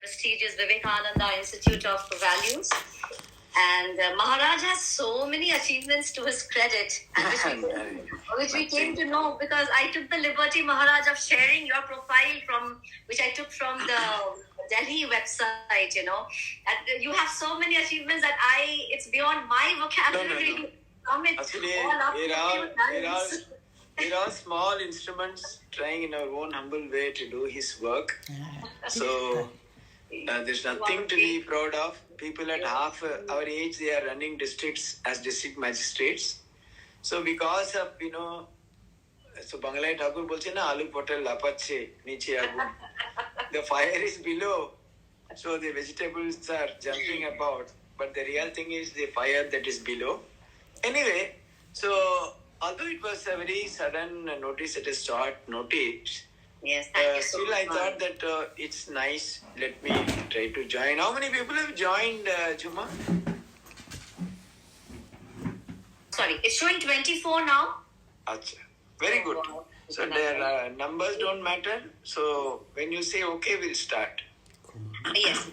Prestigious Vivekananda Institute of Values. And Maharaj has so many achievements to his credit, which we came to know because I took the liberty, Maharaj, of sharing your profile which I took from the Delhi website. And you have so many achievements that it's beyond my vocabulary. No. Actually, we're all small instruments trying in our own humble way to do his work. So there's nothing to be proud of. People at half our age, they are running districts as district magistrates. So because of, so Bangla Thakur bolche na alu potal lapache niche agu. The fire is below, so the vegetables are jumping about. But the real thing is the fire that is below. Anyway, so although it was a very sudden notice at a short notice, yes, thank you so still I thought that it's nice. Let me try to join. How many people have joined, Chuma? Sorry, it's showing 24 now. Achha. Very good. So their numbers don't matter. So when you say okay, we'll start. Yes.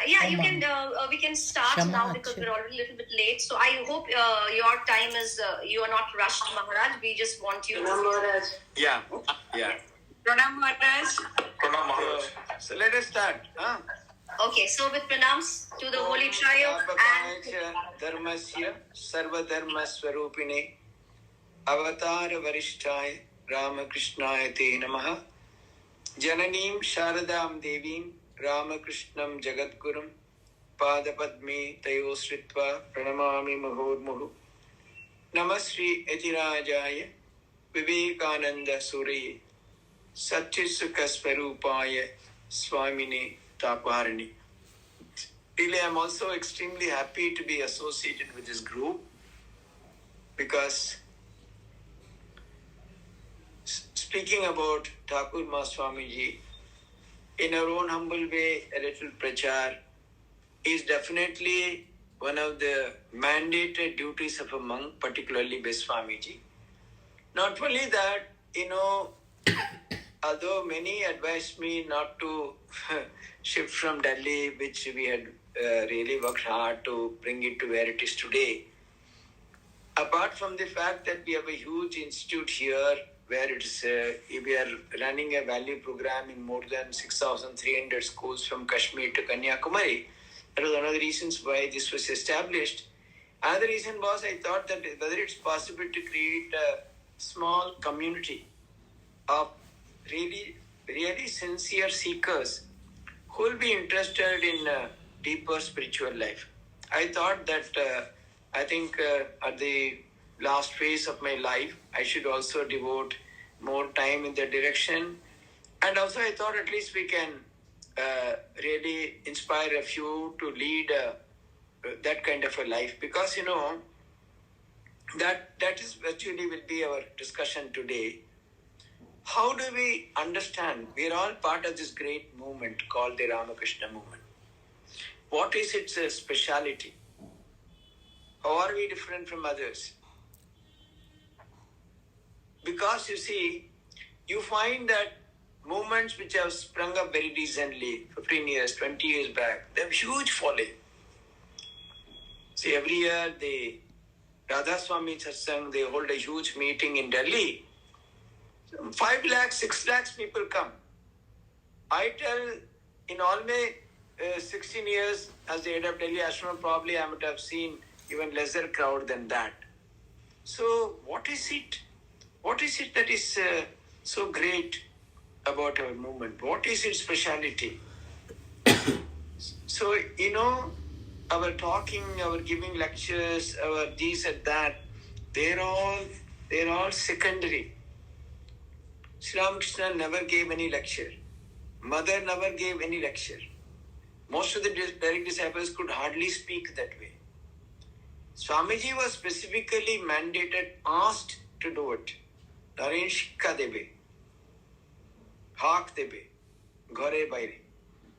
You can. We can start now because we're already a little bit late. So I hope your time is. You are not rushed, Maharaj. We just want you. Pranam Maharaj. Yeah. Pranam Maharaj. Pranam Maharaj. So let us start. Okay. So with pranams to the Holy Trio and Dharmasya Sarva Dharma Swarupine Avatar Varishthaya Ramakrishnaya Te Namaha Jananim Sharadam Devim Ramakrishnam Jagadgurum Padapadme Tayo Sritva Pranamami Mahormuhu Namasri Etirajaya Vivekananda Suri Satchisuka Swarupaya Swamine Taparani. Really, I'm also extremely happy to be associated with this group because speaking about Thakur Swamiji, in our own humble way, a little prachar is definitely one of the mandated duties of a monk, particularly by Swamiji. Not only that, although many advised me not to shift from Delhi, which we had really worked hard to bring it to where it is today, apart from the fact that we have a huge institute here, where we are running a value program in more than 6,300 schools from Kashmir to Kanyakumari. That was one of the reasons why this was established. Another reason was I thought that whether it's possible to create a small community of really, really sincere seekers who will be interested in deeper spiritual life. I thought that at the last phase of my life, I should also devote more time in that direction. And also I thought at least we can really inspire a few to lead that kind of a life. Because, that is actually will be our discussion today. How do we understand? We are all part of this great movement called the Ramakrishna movement. What is its speciality? How are we different from others? Because you see, you find that movements which have sprung up very recently, 15 years, 20 years back, they have huge following. See, every year the Radha Swami Satsang, they hold a huge meeting in Delhi. 5 lakhs, 6 lakhs people come. I tell in all my 16 years as the head of Delhi Ashram, probably I might have seen even lesser crowd than that. So what is it? What is it that is so great about our movement? What is its speciality? So, our talking, our giving lectures, our this and that, they're all secondary. Sri Ramakrishna never gave any lecture. Mother never gave any lecture. Most of the direct disciples could hardly speak that way. Swamiji was specifically mandated, asked to do it. Narenshika debe, hak debe, ghare baire.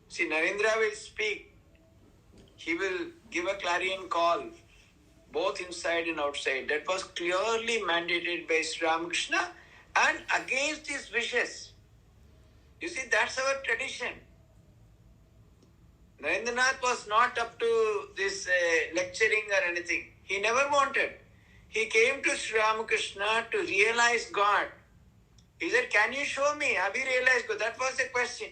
See, Narendra will speak. He will give a clarion call, both inside and outside. That was clearly mandated by Sri Ramakrishna and against his wishes. You see, that's our tradition. Narendranath was not up to this lecturing or anything. He never wanted. He came to Sri Ramakrishna to realize God. He said, can you show me? Have you realized God? That was the question.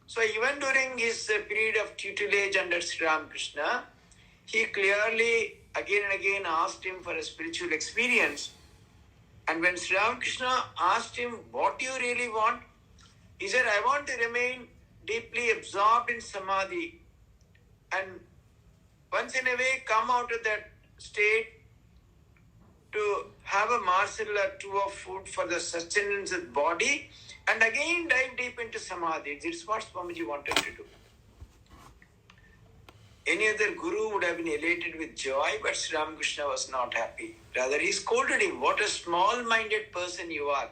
So even during his period of tutelage under Sri Ramakrishna, he clearly again and again asked him for a spiritual experience. And when Sri Ramakrishna asked him, what do you really want? He said, I want to remain deeply absorbed in samadhi and once in a way come out of that state to have a morsel or two of food for the sustenance of the body and again dive deep into samadhi. This is what Swamiji wanted to do. Any other guru would have been elated with joy, but Sri Ramakrishna was not happy. Rather, he scolded him, what a small-minded person you are.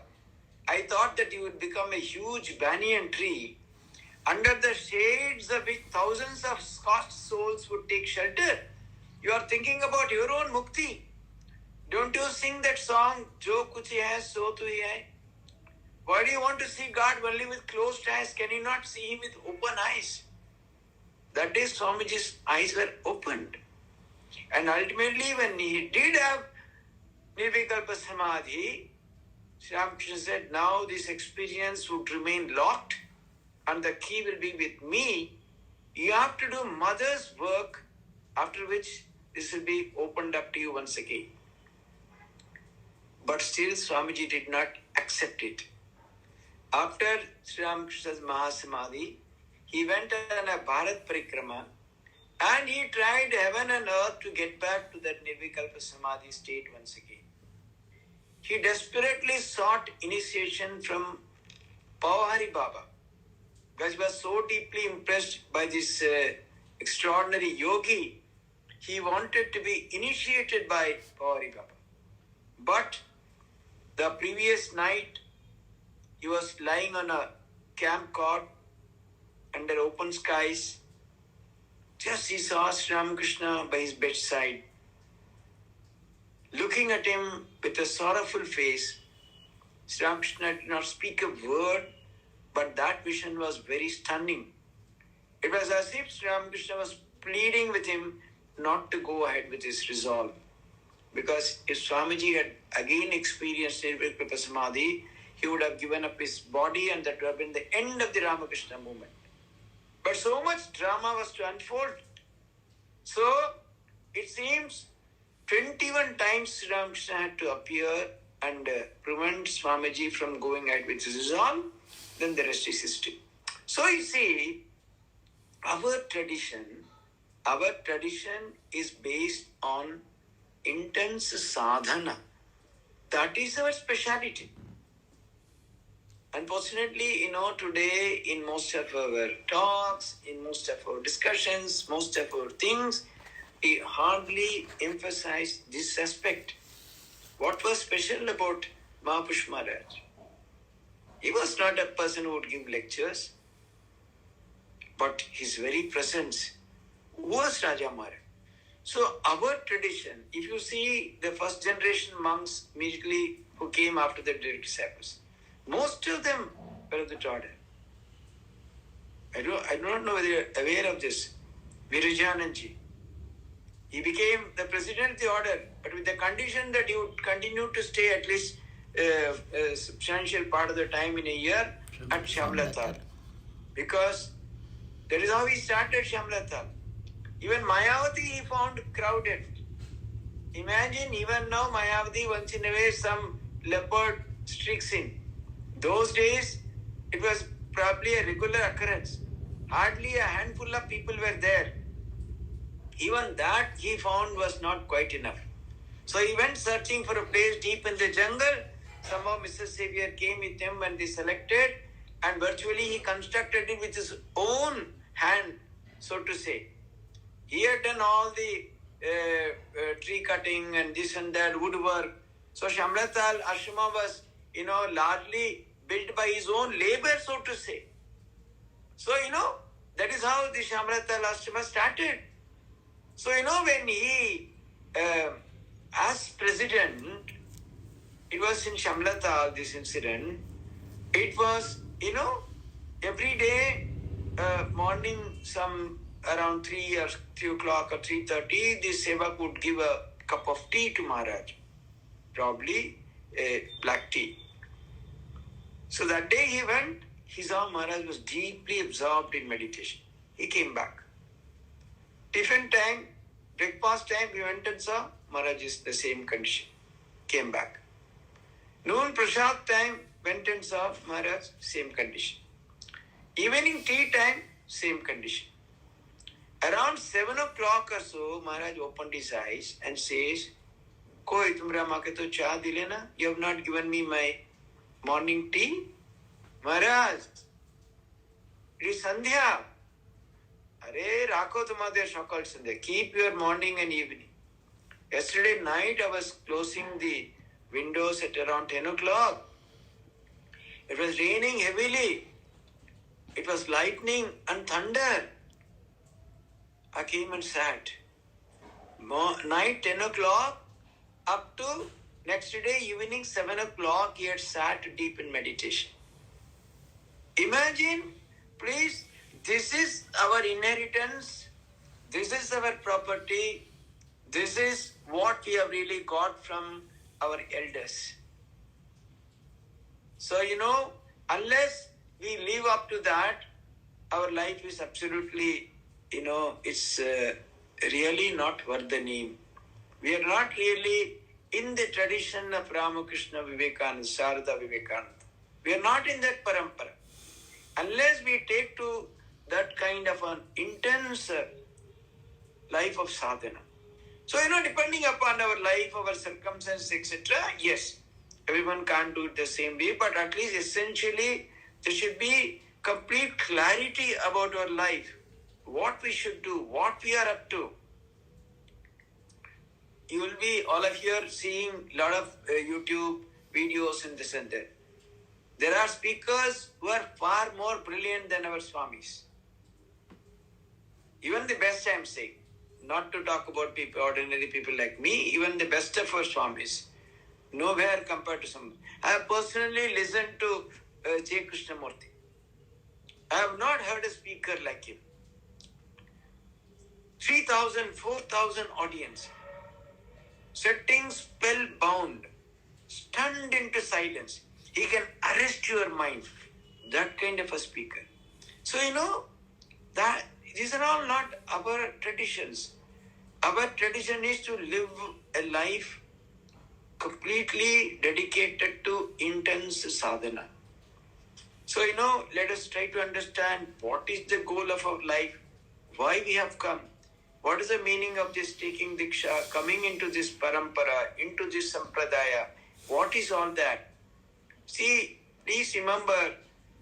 I thought that you would become a huge banyan tree under the shades of which thousands of scorched souls would take shelter. You are thinking about your own mukti. Don't you sing that song, Jo kuch hai, so tu hi hai? Why do you want to see God only with closed eyes? Can you not see Him with open eyes? That day Swamiji's eyes were opened. And ultimately when he did have Nirvikalpa Samadhi, Sri Ramakrishna said, now this experience would remain locked and the key will be with me. You have to do mother's work, after which this will be opened up to you once again. But still Swamiji did not accept it. After Sri Ramakrishna's Mahasamadhi, he went on a Bharat Parikrama and he tried heaven and earth to get back to that Nirvikalpa Samadhi state once again. He desperately sought initiation from Pawari Baba because he was so deeply impressed by this extraordinary yogi. He wanted to be initiated by Pawari Baba. But the previous night, he was lying on a camp cot under open skies. Just he saw Sri Ramakrishna by his bedside, looking at him with a sorrowful face. Sri Ramakrishna did not speak a word, but that vision was very stunning. It was as if Sri Ramakrishna was pleading with him not to go ahead with his resolve. Because if Swamiji had again experienced Nirvikalpa Samadhi, he would have given up his body and that would have been the end of the Ramakrishna movement. But so much drama was to unfold. So, it seems 21 times Sri Ramakrishna had to appear and prevent Swamiji from going ahead with his resolve. Then the rest is history. So you see, our tradition is based on intense sadhana. That is our speciality. Unfortunately, today in most of our talks, in most of our discussions, most of our things, we hardly emphasize this aspect. What was special about Mahapurush Maharaj? He was not a person who would give lectures, but his very presence was Raja Maharaj. So our tradition, if you see the first generation monks immediately who came after the direct disciples, most of them were of the order. I do not know whether you are aware of this. Virajananji. He became the president of the order, but with the condition that he would continue to stay at least a substantial part of the time in a year at Shamlatal. Because that is how he started Shamlatal. Even Mayavati he found crowded. Imagine even now Mayavati once in a way some leopard streaks in. Those days it was probably a regular occurrence. Hardly a handful of people were there. Even that he found was not quite enough. So he went searching for a place deep in the jungle. Somehow Mr. Xavier came with him and they selected, and virtually he constructed it with his own hand, so to say. He had done all the tree cutting and this and that, woodwork. So Shamlatal Ashrama was, largely built by his own labor, so to say. So, that is how the Shamlatal Ashrama started. So, when he, as president, it was in Shamlatal, this incident, it was, every day morning, some around 3 or 3 o'clock or 3:30, the sevak would give a cup of tea to Maharaj, probably a black tea. So that day he went, he saw Maharaj was deeply absorbed in meditation. He came back. Tiffin time, breakfast time, we went and saw Maharaj is the same condition. Came back. Noon prasad time, went and saw Maharaj, same condition. Evening tea time, same condition. Around 7 o'clock or so, Maharaj opened his eyes and says, Koi tumra maake to cha dile na? You have not given me my morning tea? Maharaj, it is Sandhya. Are rakho tumhare shakal Sandhya. Keep your morning and evening. Yesterday night I was closing the windows at around 10 o'clock. It was raining heavily. It was lightning and thunder. I came and sat. Night 10 o'clock up to next day evening 7 o'clock he had sat deep in meditation. Imagine, please, this is our inheritance. This is our property. This is what we have really got from our elders. So, unless we live up to that, our life is absolutely, it's really not worth the name. We are not really in the tradition of Ramakrishna Vivekananda, Sharada Vivekananda. We are not in that parampara. Unless we take to that kind of an intense life of sadhana. So, depending upon our life, our circumstances, etc., yes, everyone can't do it the same way, but at least essentially there should be complete clarity about our life, what we should do, what we are up to. You will be, all of you are seeing a lot of YouTube videos in this and that. There are speakers who are far more brilliant than our Swamis. Even the best, I am saying, not to talk about people, ordinary people like me, even the best of our Swamis, nowhere compared to some. I have personally listened to J. Krishnamurti. I have not heard a speaker like him. 3,000, 4,000 audience, sitting spellbound, stunned into silence. He can arrest your mind. That kind of a speaker. So, that these are all not our traditions. Our tradition is to live a life completely dedicated to intense sadhana. So, let us try to understand what is the goal of our life, why we have come, what is the meaning of this taking diksha, coming into this parampara, into this sampradaya, what is all that? See, please remember,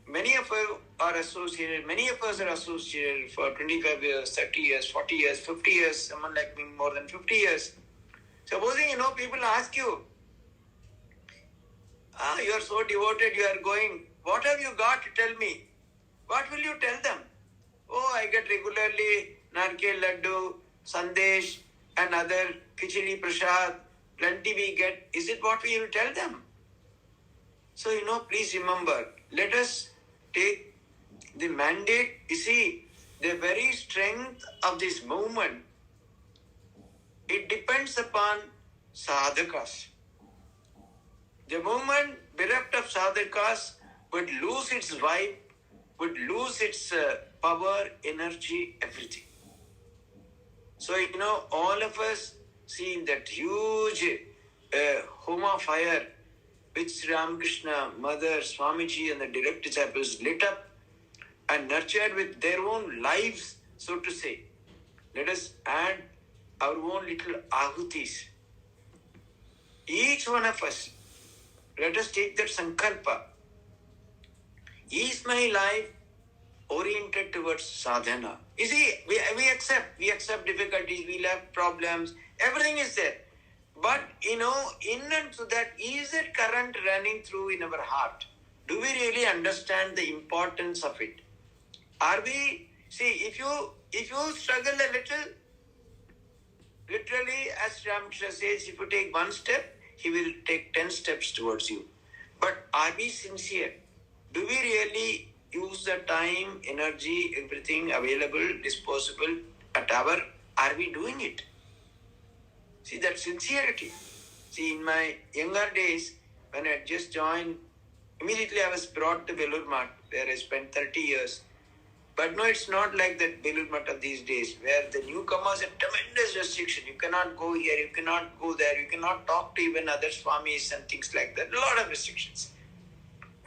many of us are associated for 25 years, 30 years, 40 years, 50 years, someone like me more than 50 years. Supposing, people ask you, you are so devoted, you are going, what have you got to tell me? What will you tell them? Oh, I get regularly narke laddu, sandesh and other khichdi prasad, plenty we get. Is it what we will tell them? So, please remember, let us take the mandate. You see, the very strength of this movement, it depends upon sadhakas. The movement bereft of sadhakas would lose its vibe, would lose its power, energy, everything. So, all of us see that huge homa fire which Sri Ramakrishna, Mother, Swamiji and the direct disciples lit up and nurtured with their own lives, so to say. Let us add our own little ahutis. Each one of us, let us take that sankalpa. Is my life oriented towards sadhana? You see, we accept difficulties, we'll have problems, everything is there. But, in and to that, is that current running through in our heart? Do we really understand the importance of it? Are we, see, if you struggle a little, literally, as Ramakrishna says, if you take one step, he will take 10 steps towards you. But are we sincere? Do we really, use the time, energy, everything available, disposable at our, are we doing it? See that sincerity. See, in my younger days, when I had just joined, immediately I was brought to Belur Math, where I spent 30 years. But no, it's not like that Belur Math of these days, where the newcomers have tremendous restriction. You cannot go here, you cannot go there, you cannot talk to even other Swamis and things like that. A lot of restrictions.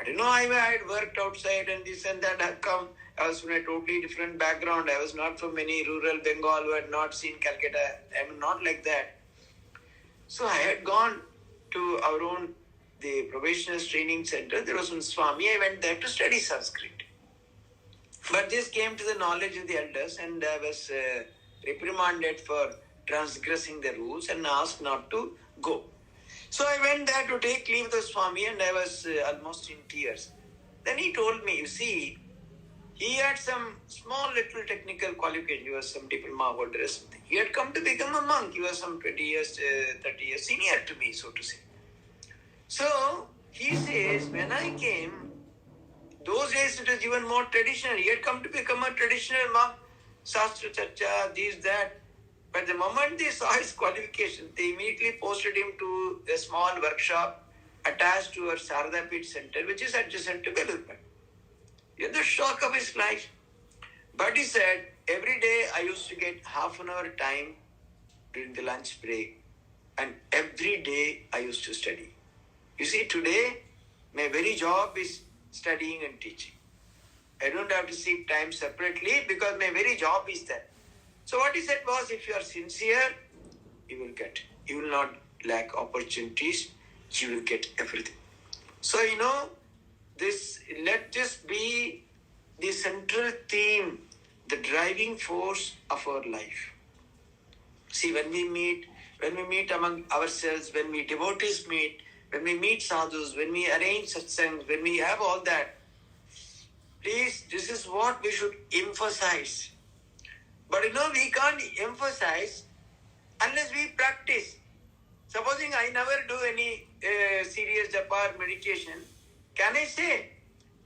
I don't know, I had worked outside and this and that. I've come, I was from a totally different background. I was not from any rural Bengal who had not seen Calcutta. I'm not like that. So I had gone to our own, the Probationers Training Center. There was one Swami. I went there to study Sanskrit. But this came to the knowledge of the elders, and I was reprimanded for transgressing the rules and asked not to go. So I went there to take leave of the Swami, and I was almost in tears. Then he told me, you see, he had some small little technical qualification. He was some diploma holder or something. He had come to become a monk. He was some 20 years, 30 years senior to me, so to say. So he says, when I came, those days it was even more traditional. He had come to become a traditional monk, Shastra Charcha, this, that. But the moment they saw his qualification, they immediately posted him to a small workshop attached to our Sarada Pit Center, which is adjacent to Belur Math. He had the shock of his life. But he said, every day I used to get half an hour time during the lunch break, and every day I used to study. You see, today, my very job is studying and teaching. I don't have to seek time separately because my very job is that. So what he said was, if you are sincere, you will get. You will not lack opportunities. You will get everything. So, let this be the central theme, the driving force of our life. See, when we meet among ourselves, when we devotees meet, when we meet sadhus, when we arrange satsangs, when we have all that, please, this is what we should emphasize. But we can't emphasize unless we practice. Supposing I never do any serious japa or meditation, can I say?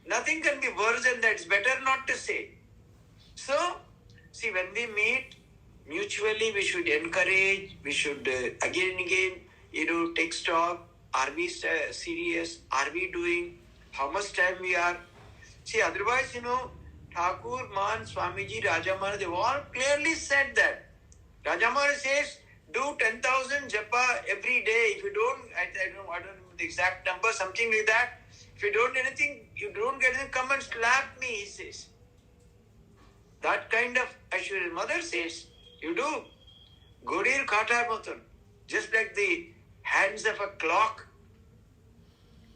Nothing can be worse than that. It's better not to say. So, see, when we meet, mutually we should encourage, we should again and again, take stock. Are we serious? Are we doing? How much time we are? See, otherwise, Thakur, Man, Swamiji, Rajamana, they've all clearly said that. Rajamana says, do 10,000 japa every day. If you don't, I don't know the exact number, something like that. If you don't anything, you don't get anything, come and slap me, he says. That kind of assurance. Mother says, you do. Godir Khatar Matan. Just like the hands of a clock.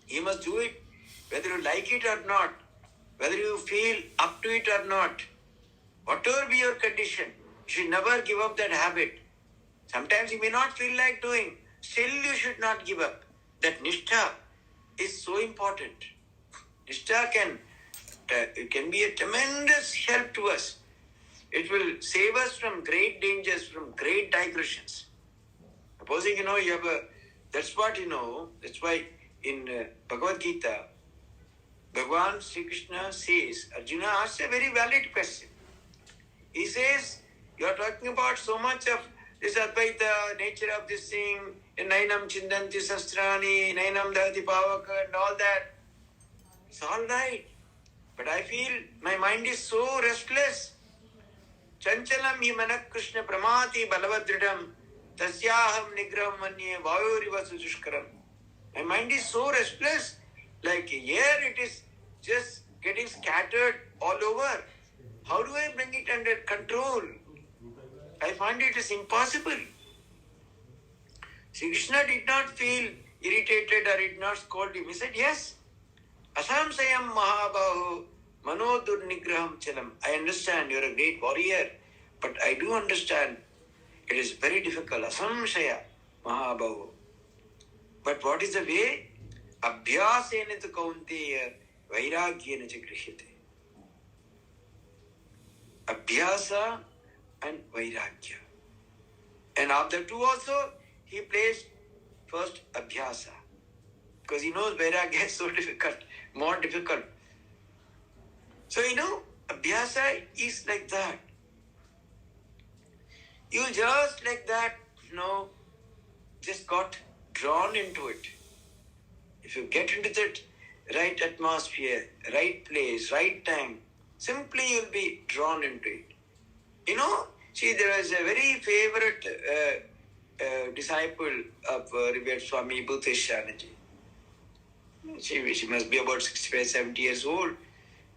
You must do it whether you like it or not, whether you feel up to it or not. Whatever be your condition, you should never give up that habit. Sometimes you may not feel like doing, still you should not give up. That nishtha is so important. Nishtha can be a tremendous help to us. It will save us from great dangers, from great digressions. Supposing, you have that's what, that's why in Bhagavad Gita, Bhagavan Sri Krishna says, Arjuna asks a very valid question. He says, you are talking about so much of this Advaita, nature of this thing, Nainam Chindanti Sastrani, Nainam Dhavati Pavaka, and all that. It's all right. But I feel my mind is so restless. Chanchalam hi manak Krishna pramati balavadridam tasyaham nigraham manye vayuriva sujushkaram. My mind is so restless. Like here it is just getting scattered all over. How do I bring it under control? I find it is impossible. Sri Krishna did not feel irritated or did not scold him. He said, yes, asamsayam mahabahu manodur nigraham chalam. I understand you are a great warrior, but I do understand it is very difficult. Asamsaya mahabahu. But what is the way? Abhyasena tu kaunteya vairagyena cha grihite. Abhyasa and vairagya. And of the two also, he placed first abhyasa. Because he knows vairagya is so difficult, more difficult. So, Abhyasa is like that. You just like that, just got drawn into it. If you get into that right atmosphere, right place, right time, simply you'll be drawn into it. See, there was a very favorite disciple of revered Swami Shantatmananda. She must be about 65, 70 years old.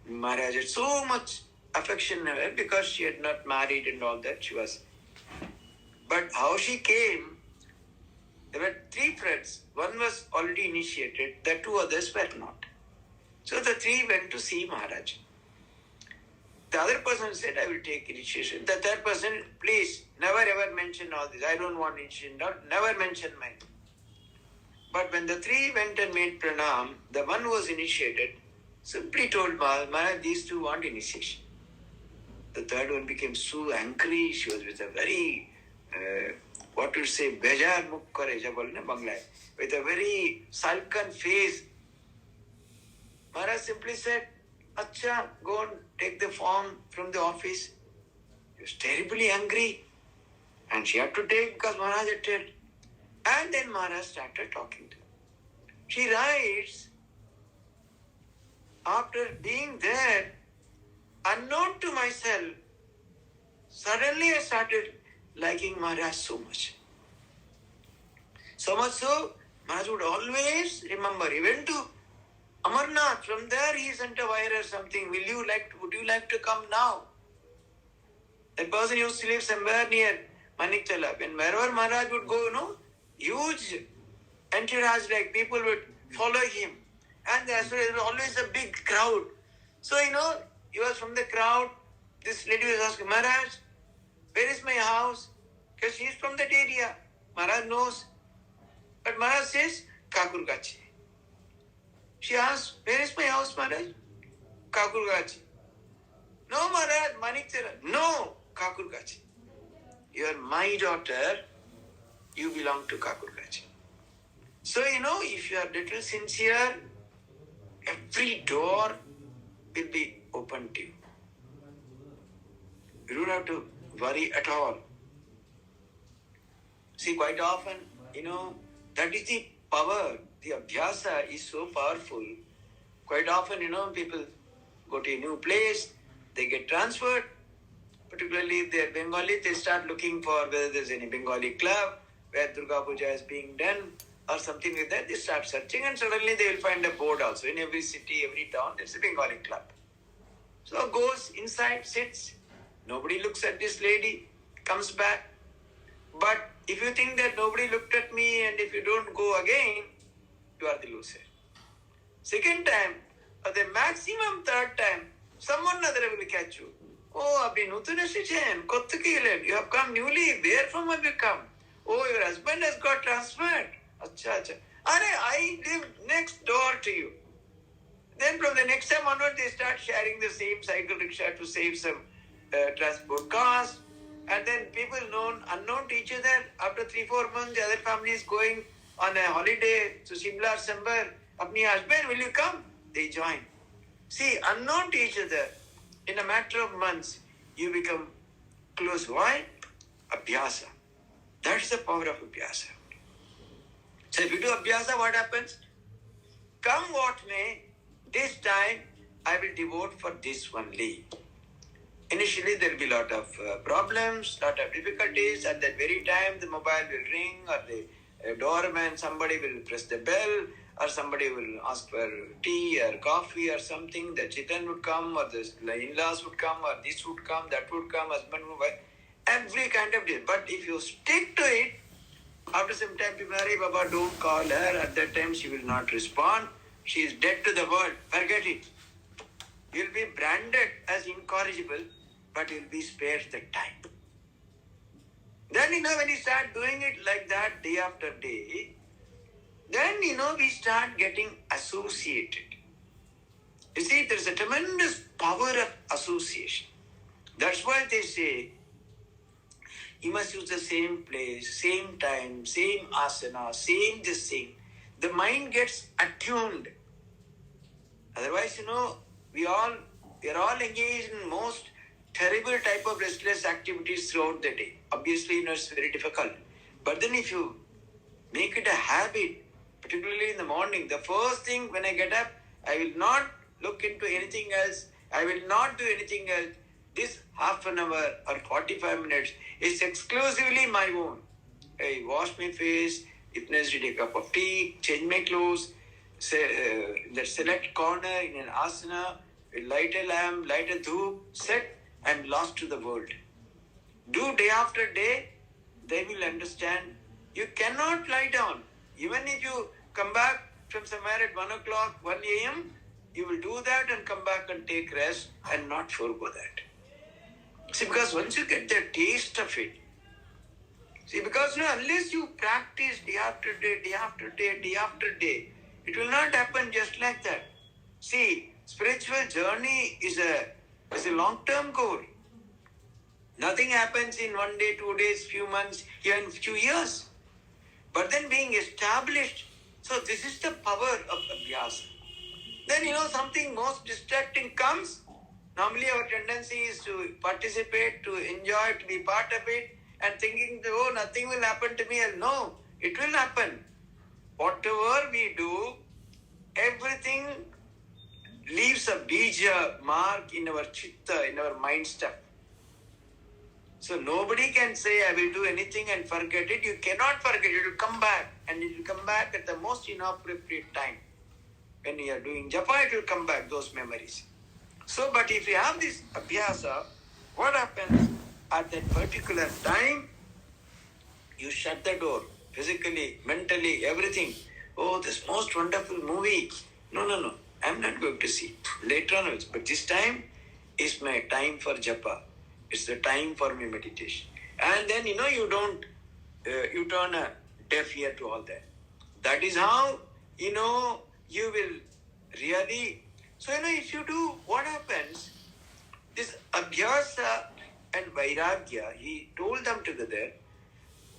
Maharaj had so much affection for her because she had not married and all that. But how she came, there were 3 friends. One was already initiated, the 2 others were not. So the 3 went to see Maharaj. The other person said, I will take initiation. The third person, please, never ever mention all this. I don't want initiation. Never mention mine. But when the 3 went and made pranam, the one who was initiated simply told Maharaj, these 2 want initiation. The third one became so angry. She was with a very, bejar mukh kare, Bangla, with a very sulken face. Maharaj simply said, Acha, go and take the form from the office. He was terribly angry. And she had to take because Maharaj had told. And then Maharaj started talking to her. She writes, after being there, unknown to myself, suddenly I started liking Maharaj so much. So much so, Maharaj would always remember. He went to Amarnath. From there he sent a wire or something. Would you like to come now? That person used to live somewhere near Manikchala. And wherever Maharaj would go, huge entourage, like people would follow him. And there was always a big crowd. So, he was from the crowd. This lady was asking, Maharaj, where is my house? Because she is from that area. Maharaj knows. But Maharaj says, Kakurgachi. She asked, where is my house, Maharaj? Kakurgachi. No, Maharaj, Manikchala. No, Kakurgachi. You are my daughter. You belong to Kakurgachi. So, if you are little sincere, every door will be open to you. You don't have to worry at all. See, quite often, that is the power. The abhyasa is so powerful. Quite often, people go to a new place, they get transferred. Particularly if they are Bengali, they start looking for whether there's any Bengali club where Durga Puja is being done or something like that. They start searching and suddenly they will find a board also. In every city, every town, there's a Bengali club. So goes inside, sits. Nobody looks at this lady, comes back. But if you think that nobody looked at me and if you don't go again, you are the loser. Second time, or the maximum third time, someone other will catch you. Oh, abhi nutuna shichen, kottukilen. You have come newly. Where from have you come? Oh, your husband has got transferred. Acha. I live next door to you. Then from the next time onward, they start sharing the same cycle rickshaw to save some transport costs. And then people unknown to each other, after 3-4 months, the other family is going on a holiday to Shimla or somewhere. Apni husband, will you come? They join. See, unknown to each other, in a matter of months, you become close. Why? Abhyasa. That's the power of abhyasa. So if you do abhyasa, what happens? Come what may, this time I will devote for this only. Initially there will be a lot of problems, lot of difficulties. At that very time the mobile will ring or the doorman, somebody will press the bell or somebody will ask for tea or coffee or something. The chitan would come or the in-laws would come or this would come, that would come, husband would come. Every kind of deal. But if you stick to it, after some time people say, Baba, don't call her. At that time she will not respond. She is dead to the world. Forget it. You will be branded as incorrigible, but you will be spared the time. Then, when you start doing it like that day after day, then, we start getting associated. You see, there's a tremendous power of association. That's why they say, you must use the same place, same time, same asana, same this thing. The mind gets attuned. Otherwise, we all We are all engaged in most terrible type of restless activities throughout the day. Obviously, it's very difficult. But then if you make it a habit, particularly in the morning, the first thing when I get up, I will not look into anything else. I will not do anything else. This half an hour or 45 minutes is exclusively my own. I wash my face, if necessary, take a cup of tea, change my clothes, in that select corner in an asana, light a lamp, light a dhoop, set, I'm lost to the world. Do day after day, they will understand. You cannot lie down. Even if you come back from somewhere at 1 o'clock, 1 a.m., you will do that and come back and take rest and not forego that. See, because once you get the taste of it, because unless you practice day after day, day after day, day after day, it will not happen just like that. See, spiritual journey is a long-term goal. Nothing happens in 1 day, 2 days, few months, even few years. But then being established, so this is the power of abhyasa. Then something most distracting comes. Normally our tendency is to participate, to enjoy, to be part of it, and thinking, oh, nothing will happen to me. No, it will happen. Whatever we do, everything leaves a bija mark in our chitta, in our mind stuff. So nobody can say, I will do anything and forget it. You cannot forget it. It will come back. And it will come back at the most inappropriate time. When you are doing japa, it will come back, those memories. So, but if you have this abhyasa, what happens at that particular time? You shut the door, physically, mentally, everything. Oh, this most wonderful movie. No. I'm not going to see. Later on, but this time is my time for japa. It's the time for my meditation. And then, you don't, you turn a deaf ear to all that. That is how, you will really, so, if you do, what happens? This abhyasa and vairagya, he told them together,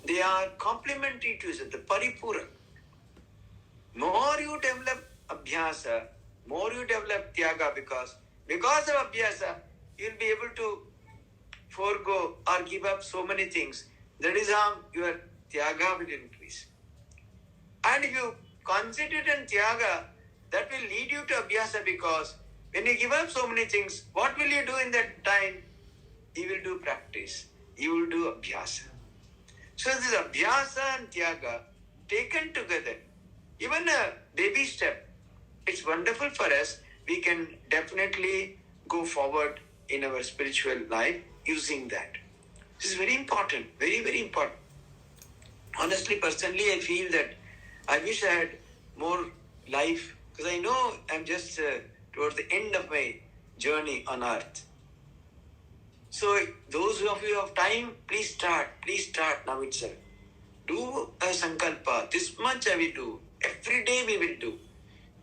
they are complementary to each other, paripurak. More you develop abhyasa, more you develop tyaga, because of abhyasa, you'll be able to forego or give up so many things. That is how your tyaga will increase. And if you concentrate on tyaga, that will lead you to abhyasa, because when you give up so many things, what will you do in that time? You will do practice. You will do abhyasa. So this abhyasa and tyaga taken together, even a baby step, it's wonderful for us. We can definitely go forward in our spiritual life using that. This is very important, very, very important. Honestly, personally, I feel that I wish I had more life, because I know I'm just towards the end of my journey on earth. So those of you who have time, please start now itself. Do a sankalpa. This much I will do. Every day we will do.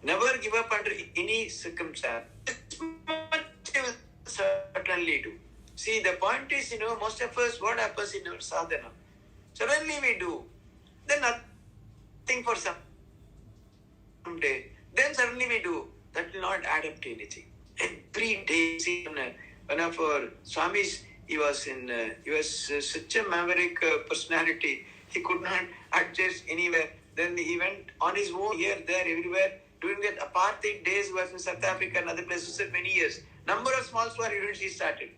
Never give up under any circumstance. This much I will certainly do. See, the point is, most of us, what happens in our sadhana? Suddenly we do. Then nothing for some day. Then suddenly we do. That will not add up to anything. Every day, see, one of our Swamis, he was such a maverick personality. He could not adjust anywhere. Then he went on his own here, there, everywhere. During that apartheid days, he was in South Africa and other places for many years. Number of small units he started.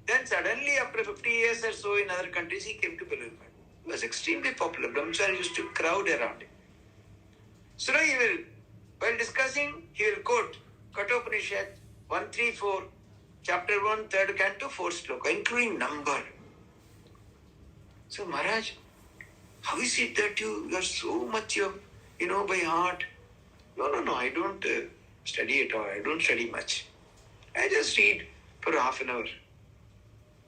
Then suddenly, after 50 years or so in other countries, he came to Gurugram. He was extremely popular. Brahmachari used to crowd around him. So now he will, while discussing, he will quote Kathopanishad 134, chapter 1, 3rd canto, 4th sloka, including number. So Maharaj, how is it that you are so much of, by heart? No, I don't study at all. I don't study much. I just read for half an hour.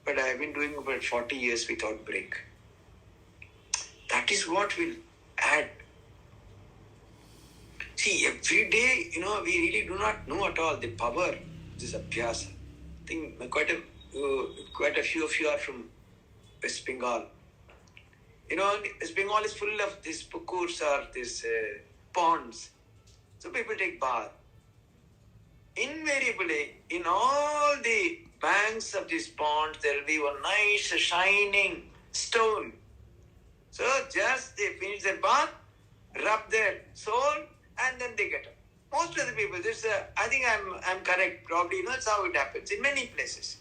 But I have been doing about 40 years without break. That is what will add. See, every day, we really do not know at all the power of this abhyasa. I think quite a few of you are from West Bengal. West Bengal is full of these pukurs or these ponds. So people take bath. invariably, in all the banks of these ponds, there will be one nice shining stone. So just they finish their bath, rub their soul, and then they get up. Most of the people, I think I'm correct. Probably, that's how it happens in many places.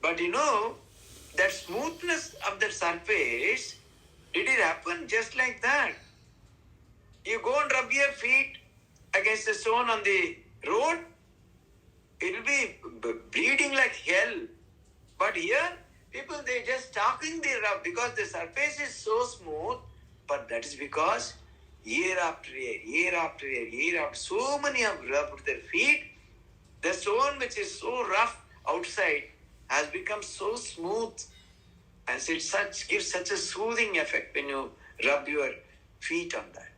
But that smoothness of the surface, did it happen just like that? You go and rub your feet against the stone on the road, it will be bleeding like hell. But here, people, they just talking the rub because the surface is so smooth. But that is because year after year, year after year, year after, so many have rubbed their feet. The stone which is so rough outside has become so smooth, and it gives such a soothing effect when you rub your feet on that.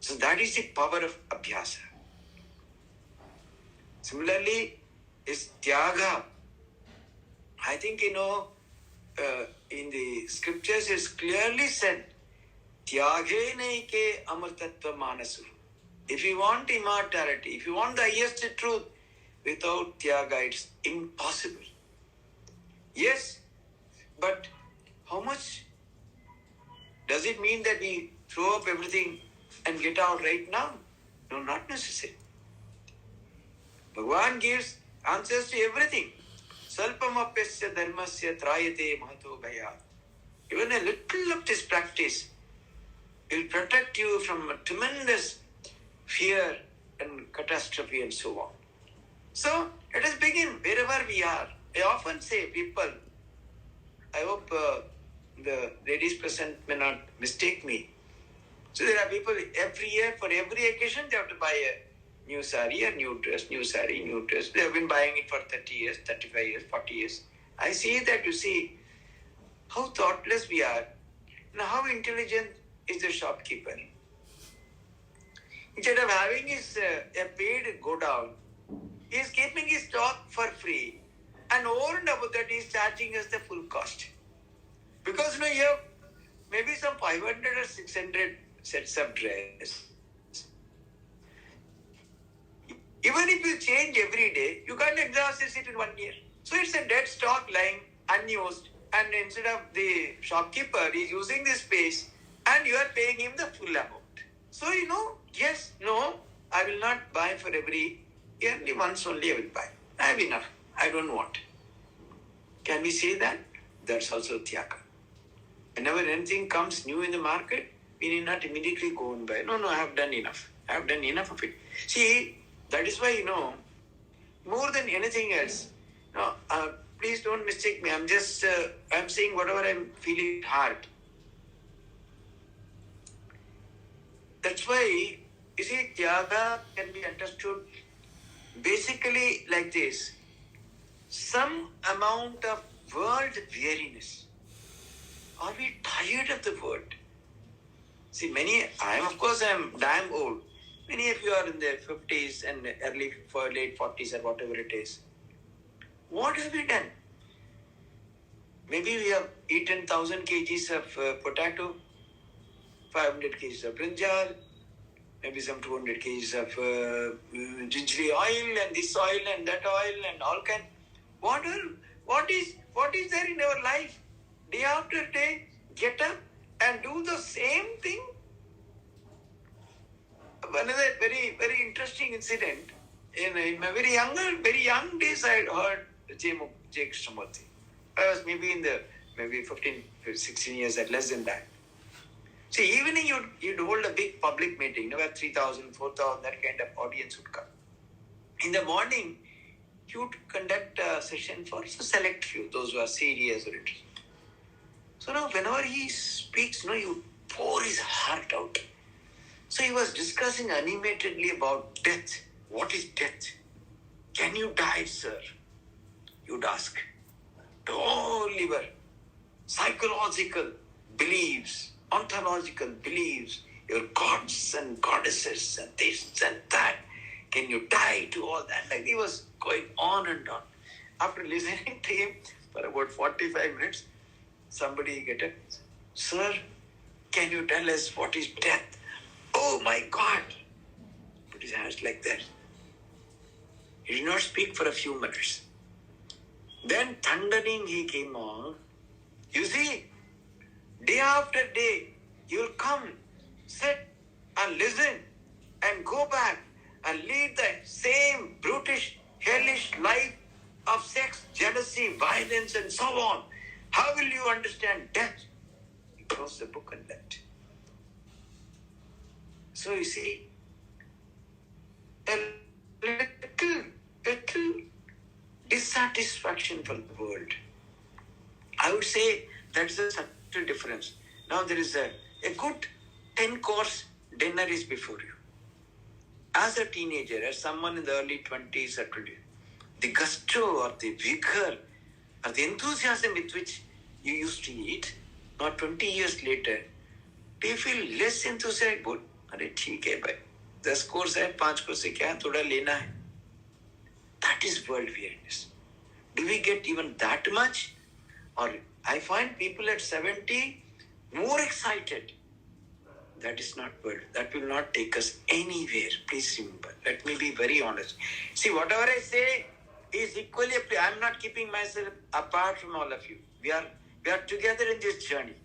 So that is the power of abhyasa. Similarly, is tyaga. I think, in the scriptures it's clearly said, tyage naike amartatva manasu. If you want immortality, if you want the highest truth, without tyaga, it's impossible. Yes, but how much? Does it mean that we throw up everything and get out right now? No, not necessary. Bhagavan gives answers to everything. Salpamapyasya dharmasya trayate mahato bhaya. Even a little of this practice will protect you from a tremendous fear and catastrophe and so on. So let us begin wherever we are. I often say, people, I hope the ladies present may not mistake me. So there are people every year, for every occasion, they have to buy a new sari, a new dress, new sari, new dress. They have been buying it for 30 years, 35 years, 40 years. I see that, you see, how thoughtless we are. Now, how intelligent is the shopkeeper? Instead of having his a paid go down, he is keeping his stock for free. And over and above that, he is charging us the full cost. Because you have maybe some 500 or 600 sets of dress. Even if you change every day, you can't exhaust it in 1 year. So it's a dead stock lying unused. And instead of the shopkeeper is using this space, and you are paying him the full amount. So, yes, no, I will not buy for every year. Only once only I will buy. I have enough. I don't want. Can we say that? That's also tyaga. Whenever anything comes new in the market, we need not immediately go and buy. No, I have done enough. I have done enough of it. See, that is why, more than anything else, please don't mistake me. I'm just, I'm saying whatever I'm feeling at heart. That's why, you see, tyaga can be understood basically like this. Some amount of world weariness. Are we tired of the world? See, I'm damn old. Many of you are in their 50s and late 40s or whatever it is. What have we done? Maybe we have eaten 1,000 kgs of potato, 500 kgs of brinjal, maybe some 200 kgs of gingery oil and this oil and that oil and all kind. What is there in our life? Day after day, get up and do the same thing. Another very, very interesting incident. In my very young days, I had heard J. Krishnamurti. I was maybe in the 15, 16 years or less than that. See, evening you'd hold a big public meeting, where 3,000, 4,000, that kind of audience would come. In the morning, he would conduct a session for a select few, those who are serious or interested. So now, whenever he speaks, he would pour his heart out. So he was discussing animatedly about death. What is death? Can you die, sir? You'd ask. To all your psychological beliefs, ontological beliefs, your gods and goddesses and this and that. Can you die to all that? Like he was going on and on. After listening to him for about 45 minutes, somebody get up. Sir, can you tell us what is death? Oh my God! Put his hands like that. He did not speak for a few minutes. Then thundering he came on. You see, day after day, you will come, sit and listen and go back and lead the same brutish, hellish life of sex, jealousy, violence and so on. How will you understand death? He closed the book and left. So you see, a little dissatisfaction for the world. I would say that's a subtle difference. Now there is a good 10-course dinner is before you. As a teenager, as someone in the early 20s or 20s, the gusto or the vigor or the enthusiasm with which you used to eat, not 20 years later, do you feel less enthusiastic? But, अरे ठीक है भाई, 10 course है, 5 course से क्या थोड़ा लेना है. That is world weirdness. Do we get even that much? Or I find people at 70 more excited. That is not world. That will not take us anywhere. Please remember. Let me be very honest. See, whatever I say is equally. I am not keeping myself apart from all of you. We are together in this journey.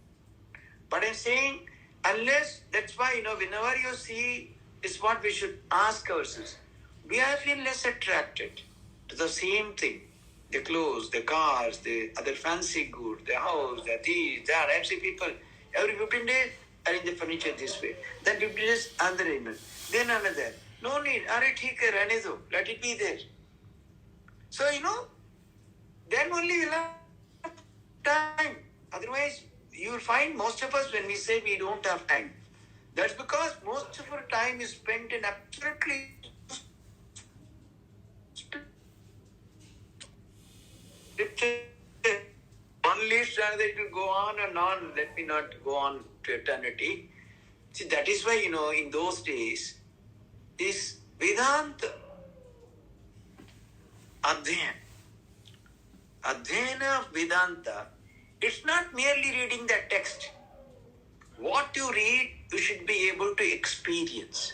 But I'm saying, unless, that's why, whenever you see, is what we should ask ourselves. We are feel less attracted to the same thing. The clothes, the cars, the other fancy goods, the house, the these, that. I see people every 15 days arrange the furniture this way. Then 15 days another arrangement. Then another. No need. Let it be there. So, then only we'll have time. Otherwise, you will find most of us when we say we don't have time. That's because most of our time is spent in absolutely one list, and it will go on and on. Let me not go on to eternity. See, that is why, in those days, this Vedanta Adhyayana of Vedanta, it's not merely reading the text. What you read, you should be able to experience.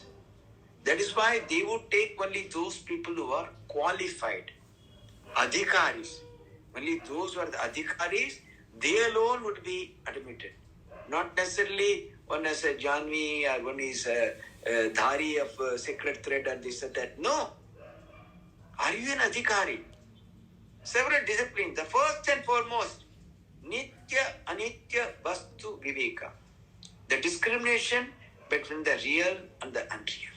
That is why they would take only those people who are qualified. Adhikaris. Only those who are the adhikaris, they alone would be admitted. Not necessarily one as a Janvi or one is a dhari of sacred thread and this and that. No. Are you an adhikari? Several disciplines. The first and foremost, Nitya Anitya Vastu Viveka. The discrimination between the real and the unreal.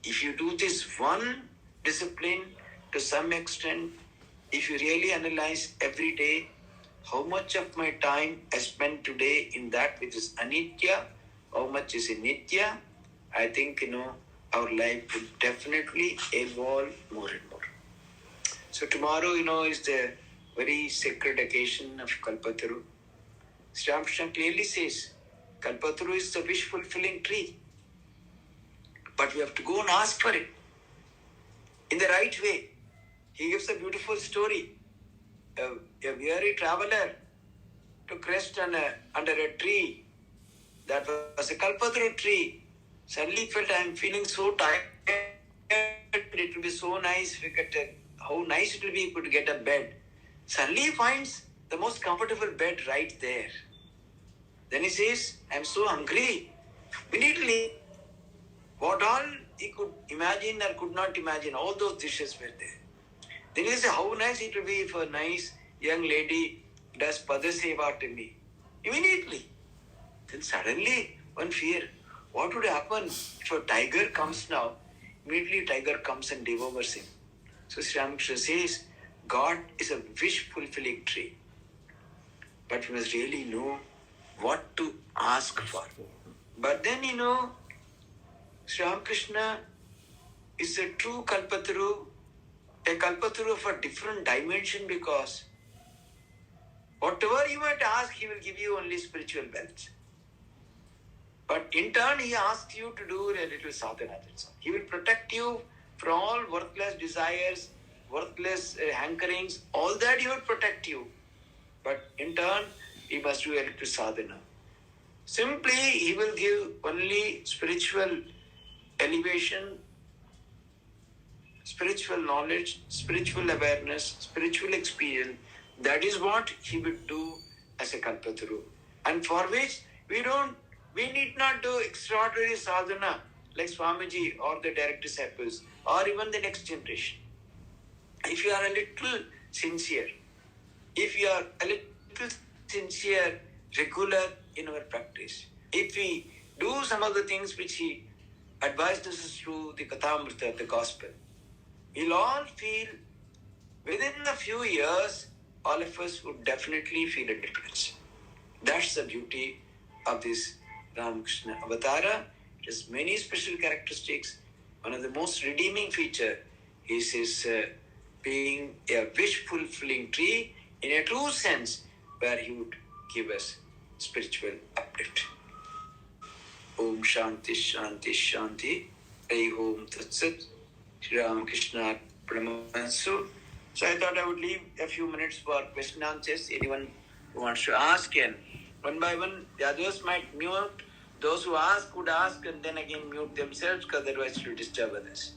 If you do this one discipline to some extent, if you really analyze every day how much of my time I spend today in that which is anitya, how much is in nitya, I think, our life will definitely evolve more and more. So tomorrow, is the very sacred occasion of Kalpataru. Sri Ramakrishna clearly says, Kalpataru is the wish-fulfilling tree. But we have to go and ask for it in the right way. He gives a beautiful story. A weary traveler took rest under a tree that was a Kalpataru tree. Suddenly felt, I am feeling so tired. It will be so nice if we get how nice it will be if we could get a bed. Suddenly he finds the most comfortable bed right there. Then he says, I am so hungry. Immediately, what all he could imagine or could not imagine, all those dishes were there. Then he says, how nice it will be if a nice young lady does padaseva to me. Immediately. Then suddenly, one fear. What would happen if a tiger comes now? Immediately tiger comes and devours him. So Sri Ramakrishna says, God is a wish-fulfilling tree. But we must really know what to ask for. But then, Sri Ramakrishna is a true Kalpataru, a Kalpataru of a different dimension, because whatever you might ask, he will give you only spiritual wealth. But in turn, he asks you to do a little sadhana. He will protect you from all worthless desires, worthless hankerings. All that he will protect you. But in turn, he must do a little sadhana. Simply, he will give only spiritual elevation spiritual knowledge, spiritual awareness, spiritual experience. That is what he would do as a Kalpataru. And for which we need not do extraordinary sadhana like Swamiji or the direct disciples or even the next generation. If you are a little sincere, if you are a little sincere, regular in our practice, if we do some of the things which he advised us through the Kathamrita, the gospel, we'll all feel within a few years, all of us would definitely feel a difference. That's the beauty of this Ramakrishna Avatara. It has many special characteristics. One of the most redeeming feature is his being a wish-fulfilling tree in a true sense, where he would give us spiritual uplift. Om Shanti Shanti Shanti. Ai Om Tat Sat. Shri Ramakrishna Paramahansa. So I thought I would leave a few minutes for question answers. Anyone who wants to ask, and one by one, the others might mute. Those who ask would ask and then again mute themselves, because otherwise it will disturb others.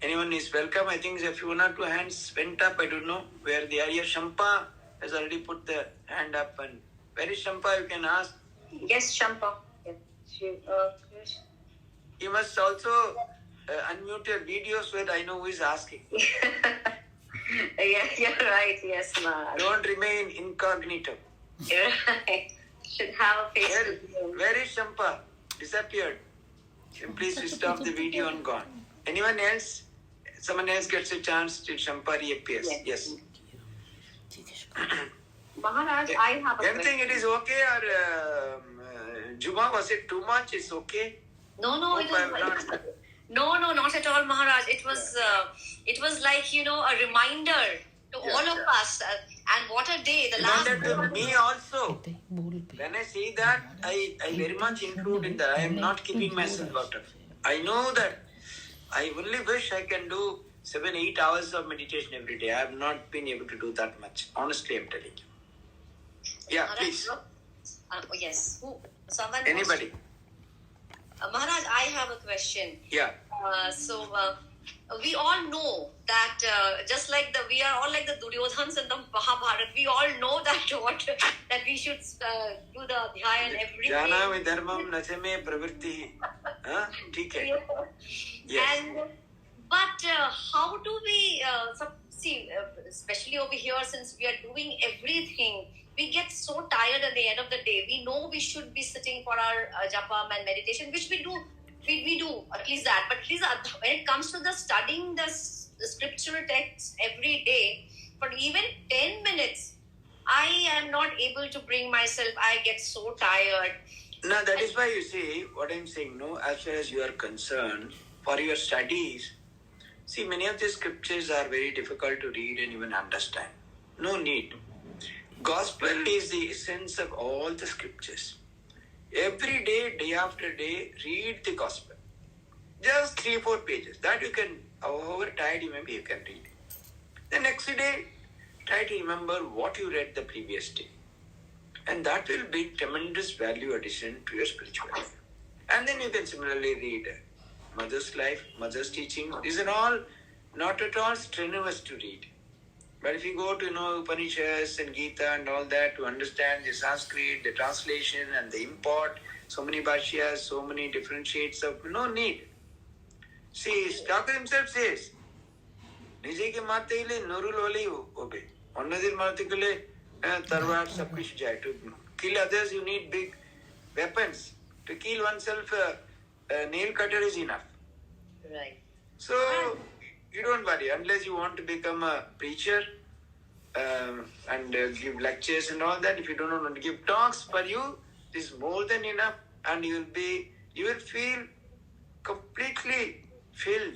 Anyone is welcome. I think a few one or two hands went up. I don't know where they are. Here, Shampa has already put the hand up. And where is Shampa? You can ask. Yes, Shampa. Yeah. You must also unmute your video so that I know who is asking. Yeah, you're right. Yes, Maharaj. Don't remain incognito. You're right. Should have a face. Where is Shampa? Disappeared. Simply switched off the video and gone. Anyone else? Someone else gets a chance till Shampa reappears. Yes. Maharaj, I have a Everything question. it is okay, or Juma, was it too much? It's okay? No, it was No, not at all, Maharaj. It was like, a reminder to all of us. And what a day, the last... To me also. When I say that, I very much include in that. I am not keeping myself out of it. I know that I only wish I can do 7-8 hours of meditation every day. I have not been able to do that much. Honestly, I'm telling you. Yeah, Maharaj, please. yes. Who? Someone Anybody? Maharaj, I have a question. Yeah. We all know that just like we are all like the Duryodhans in the Mahabharata. We all know that we should do the dhyan every day. Janami dharmam nachame pravritti. ठीक है. Yes. But how do we especially over here, since we are doing everything, we get so tired at the end of the day. We know we should be sitting for our japam and meditation, which we do. We do at least that. But at least when it comes to the studying the scriptural texts every day, for even 10 minutes, I am not able to bring myself. I get so tired. No, that is why you see what I'm saying. No, as far as you are concerned, for your studies, see, many of the scriptures are very difficult to read and even understand. No need. Gospel is the essence of all the scriptures. Every day, day after day, read the gospel. Just 3-4 pages. That you can, however tired you may be, you can read. The next day, try to remember what you read the previous day. And that will bring tremendous value addition to your spiritual life. And then you can similarly read Mother's life, Mother's teaching. These are all not at all strenuous to read. But if you go to Upanishads and Gita and all that to understand the Sanskrit, the translation and the import, so many bhashyas, so many different shades of, no need. See, Thakur himself says, Nije ke mate ile nurul wali obe. Onnadir mate kule tarwar sab kuch jai. To kill others, you need big weapons. To kill oneself, a nail cutter is enough. Right. So, you don't worry, unless you want to become a preacher and give lectures and all that. If you don't want to give talks, for you, this is more than enough, and you will feel completely filled.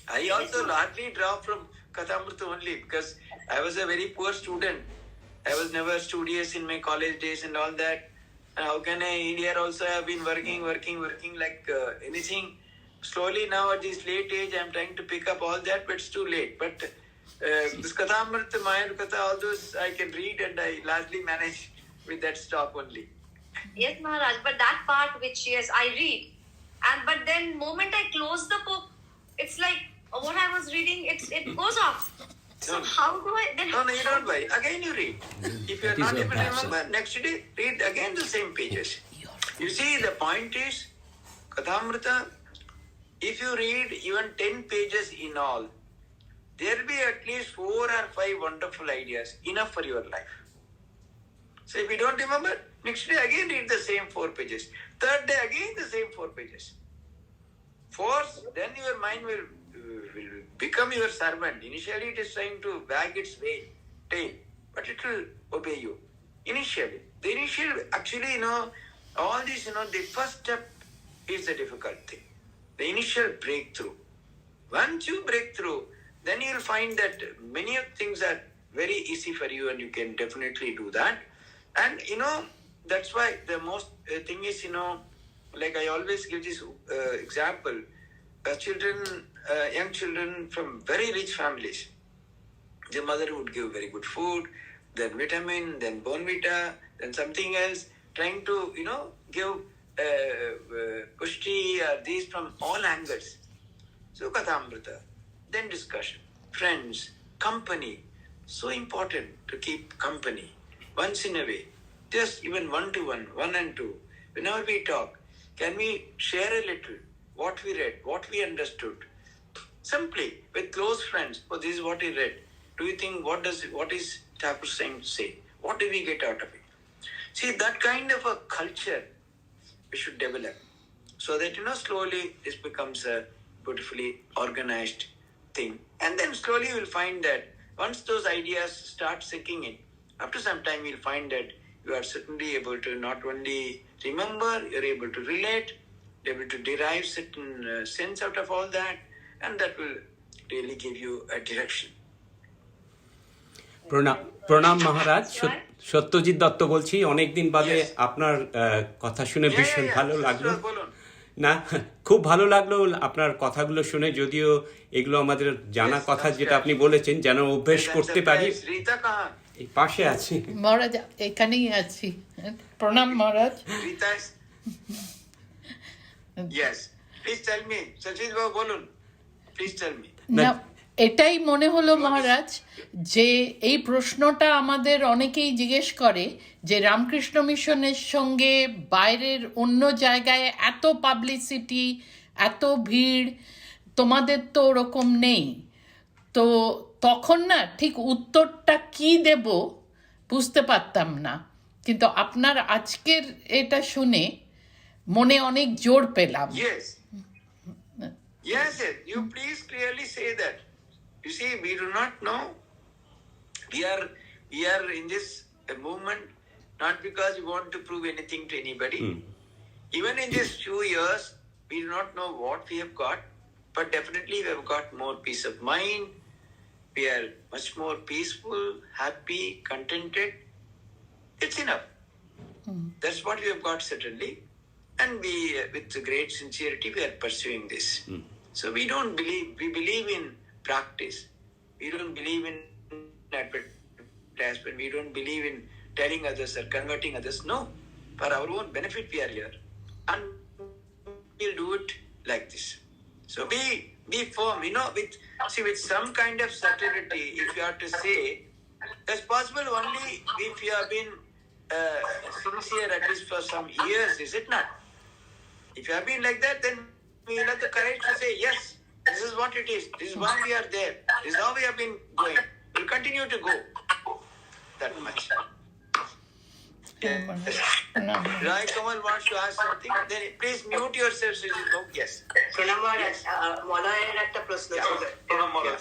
I also largely draw from Kathamrita only, because I was a very poor student. I was never studious in my college days and all that. And how can I, here also I have been working like anything. Slowly now at this late age, I am trying to pick up all that, but it's too late. But this Kathamrita, Mayur Katha, all those I can read, and I largely manage with that stock only. Yes, Maharaj, but that part which, yes, I read. But then moment I close the book, it's like what I was reading, it goes off. So No. how do I then? No, you don't worry. Again you read. If you are That is not your able to bad remember, next day read again the same pages. You see, the point is, Kathamrita, if you read even 10 pages in all, there will be at least 4 or 5 wonderful ideas, enough for your life. So if you don't remember, next day again read the same 4 pages. Third day again the same 4 pages. Fourth, then your mind will become your servant. Initially it is trying to wag its tail, but it will obey you. Initially. The initial, actually, all this, the first step is the difficult thing. The initial breakthrough. Once you break through, then you will find that many of things are very easy for you and you can definitely do that. And, that's why the most thing is, like I always give this example, young children from very rich families, the mother would give very good food, then vitamin, then bonvita, then something else, trying to, give pushti or these from all angles. So Kathamrita, then discussion, friends, company, so important to keep company, once in a way, just even 1-to-1, 1 and 2. Whenever we talk, can we share a little what we read, what we understood? Simply, with close friends, oh, this is what he read. Do you think, what is Thakur saying to say? What do we get out of it? See, that kind of a culture we should develop so that, slowly this becomes a beautifully organized thing. And then slowly you will find that once those ideas start sinking in, after some time you'll find that you are certainly able to not only remember, you're able to relate, able to derive certain sense out of all that, and that will really give you a direction. প্রণাম মহারাজ, সত্যজিৎ দত্ত বলছি। অনেকদিন বাদে আপনার কথা শুনে ভীষণ ভালো লাগলো। না, খুব ভালো লাগলো আপনার কথাগুলো শুনে, যদিও এগুলো আমাদের জানা কথা, যেটা আপনি বলেছেন যেন অভ্যেস করতে পারি। এই পাশে আছি মহারাজ, এখানেই আছি। প্রণাম মহারাজ। Yes, please tell me, Sachit Babu, বলুন, please tell me. না, এটাই মনে হলো মহারাজ যে এই প্রশ্নটা আমাদের অনেকেই জিজ্ঞেস করে যে রামকৃষ্ণ মিশনের সঙ্গে বাইরের অন্য জায়গায় এত পাবলিসিটি, এত ভিড়, তোমাদের তো ওরকম নেই। তো তখন না ঠিক উত্তরটা কি দেব বুঝতে পারতাম না, কিন্তু আপনার আজকের এটা শুনে মনে অনেক জোর পেলাম। Yes, you please clearly say that. You see, we do not know. We are in this movement not because we want to prove anything to anybody. Even in these few years, we do not know what we have got, but definitely we have got more peace of mind. We are much more peaceful, happy, contented. It's enough. That's what we have got certainly. And we, with great sincerity, we are pursuing this. So we believe in practice. We don't believe in advertisement. We don't believe in telling others or converting others. No. For our own benefit, we are here. And we'll do it like this. So be firm, with some kind of subtlety, if you have to say, that's possible only if you have been sincere at least for some years, is it not? If you have been like that, then we will have the courage to say, yes, this is what it is. This is why we are there. This is how we have been going. We'll continue to go. That much. Yes. Rai Kamal wants to ask something. Then please mute yourself. Yes. Pranam Maharaj, Malayalam একটা প্রশ্ন ছিল। Pranam Maharaj.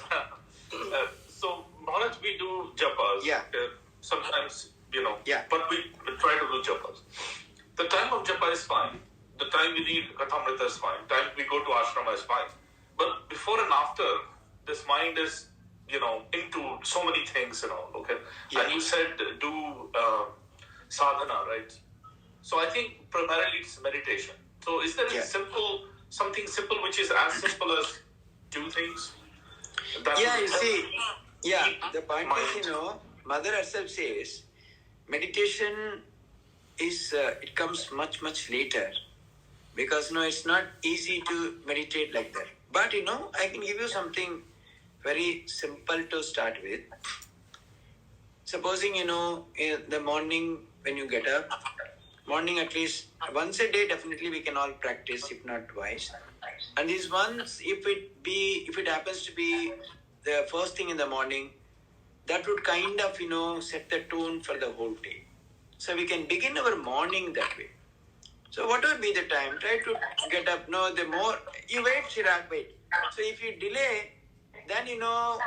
So Maharaj, we do japas. Yeah. Sometimes, Yeah. but we try to do japas. The time of japa is fine. The time we read Kathamrita is fine. Time we go to ashrama is fine. But before and after, this mind is, into so many things, okay? Yeah. And you said do sadhana, right? So I think primarily it's meditation. So is there something simple which is as simple as do things? You see, the point is, Mother herself says, meditation is, it comes much, much later. Because, it's not easy to meditate like that. But I can give you something very simple to start with. Supposing, in the morning when you get up, morning at least once a day, definitely we can all practice, if not twice. And this once, if it happens to be the first thing in the morning, that would kind of, set the tone for the whole day. So we can begin our morning that way. So what would be the time? Try to get up. No, the more you wait, Chirag, wait. So if you delay, then more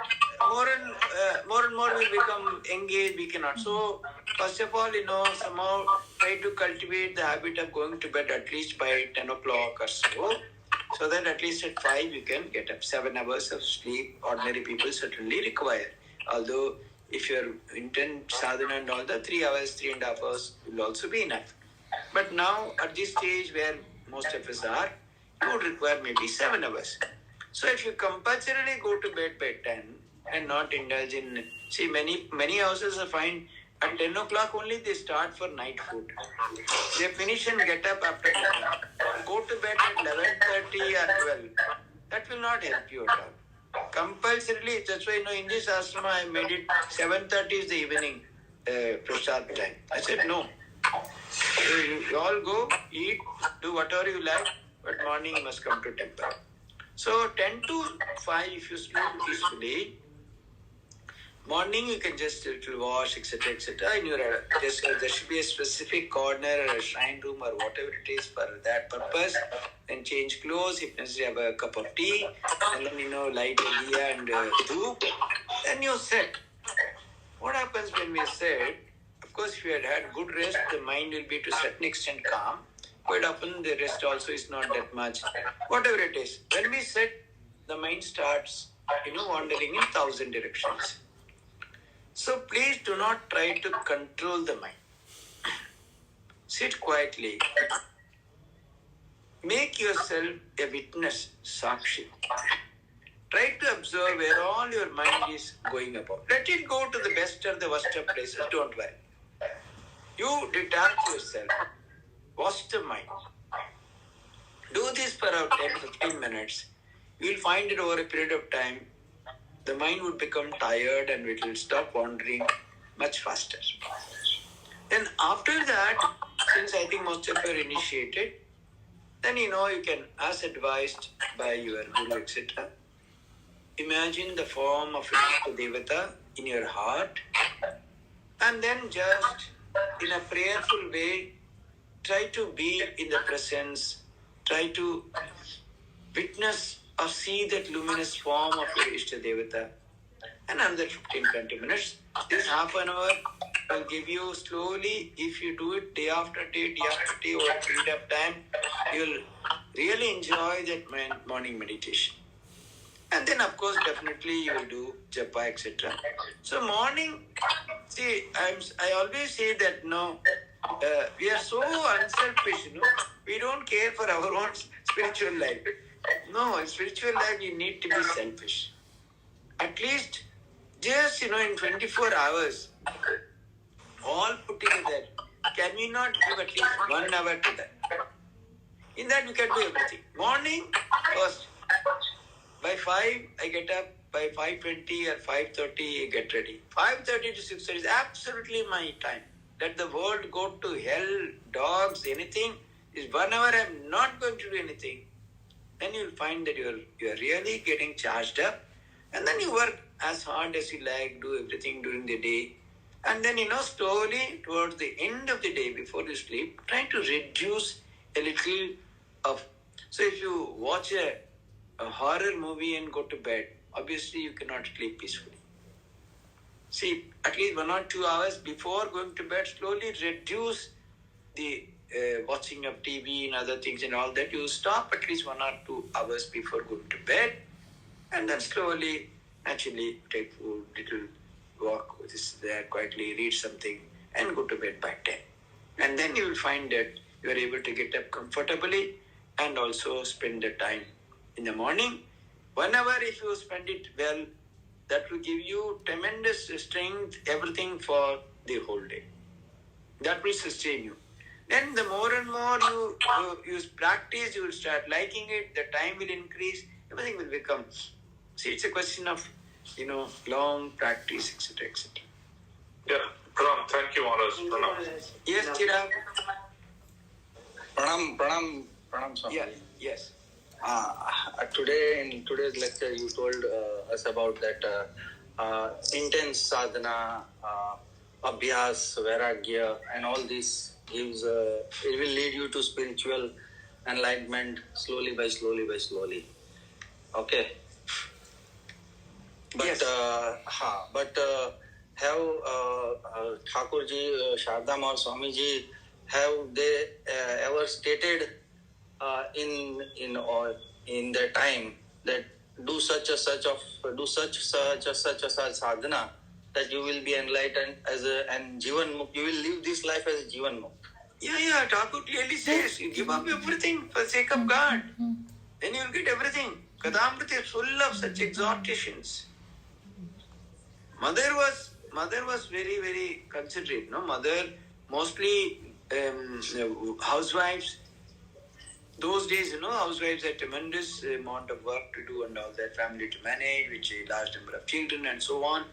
and more we become engaged. We cannot. So first of all, somehow try to cultivate the habit of going to bed at least by 10 o'clock or so that at least at 5 you can get up. 7 hours of sleep, ordinary people certainly require. Although if you're intense sadhana and all, the 3 hours, 3.5 hours will also be enough. But now at this stage where most of us are, you would require maybe 7 hours. So if you compulsorily go to bed by 10 and not indulge in, see, many houses I find at 10 o'clock only they start for night food. They finish and get up after 10. Go to bed at 11:30 or 12. That will not help you at all. Compulsorily, that's why in this ashrama I made it 7:30 is the evening prasad time. I said no. So you all go, eat, do whatever you like, but morning you must come to temple. So 10 to 5, if you sleep peacefully, morning you can just wash, etc., etc. In your there should be a specific corner or a shrine room or whatever it is for that purpose. Then change clothes, if necessary, have a cup of tea, and then light a diya and do. Then you sit. What happens when we sit? Of course, if you had good rest, the mind will be to a certain extent calm. Quite often, the rest also is not that much. Whatever it is, when we sit, the mind starts, wandering in 1,000 directions. So please do not try to control the mind. Sit quietly. Make yourself a witness, sakshi. Try to observe where all your mind is going about. Let it go to the best or the worst of places, don't worry. You detach yourself. Watch the mind. Do this for about 10-15 minutes. You will find it over a period of time, the mind would become tired and it will stop wandering much faster. Then after that, since I think most of you are initiated, then you can, as advised by your guru, etc., imagine the form of a devata in your heart, and then just in a prayerful way, try to be in the presence, try to witness or see that luminous form of your Ishta Devata. And another 15-20 minutes. This half an hour will give you slowly, if you do it day after day over a period of time, you'll really enjoy that morning meditation. And then of course definitely you will do japa, etc. So morning, see, I always say that we are so unselfish, we don't care for our own spiritual life. No, in spiritual life you need to be selfish. At least just in 24 hours, all put together, can we not give at least 1 hour to that? In that we can do everything. Morning, first, by 5 I get up, by 5:20 or 5:30 I get ready. 5:30 to 6:30 is absolutely my time. Let the world go to hell, dogs, anything. This 1 hour I am not going to do anything. Then you'll find that you're really getting charged up, and then you work as hard as you like, do everything during the day, and then slowly towards the end of the day before you sleep, try to reduce a little of. So if you watch a horror movie and go to bed, obviously you cannot sleep peacefully. See, at least 1 or 2 hours before going to bed, slowly reduce the watching of TV and other things and all that. You stop at least 1 or 2 hours before going to bed, and then slowly, naturally, take food, little walk there quietly, read something, and go to bed by 10. And then you will find that you are able to get up comfortably and also spend the time in the morning. 1 hour, if you spend it well, that will give you tremendous strength, everything for the whole day. That will sustain you. Then the more and more you practice, you will start liking it, the time will increase. everything will become. See, it's a question of, long practice, etc., etc. Yeah, Pranam, thank you, Maharaj. Pranam. Yes, Chirag? Pranam, Swami. Yeah, yes. Today, in today's lecture, you told us about that intense sadhana, abhyas, vairagya, and all this gives, it will lead you to spiritual enlightenment slowly by slowly. Okay. But, Yes. Have Thakurji, Shardam or Swamiji, have they ever stated in their time that do such a such sadhana that you will be enlightened and jivan mukh, you will live this life as a jivan mukh? Yeah, Thakur clearly says, you give up everything for the sake of God. Then you will get everything. Kadamrita is full of such exhortations. Mother was very, very considerate. No, mother mostly housewives. Those days, housewives had tremendous amount of work to do and all that, family to manage, which a large number of children and so on.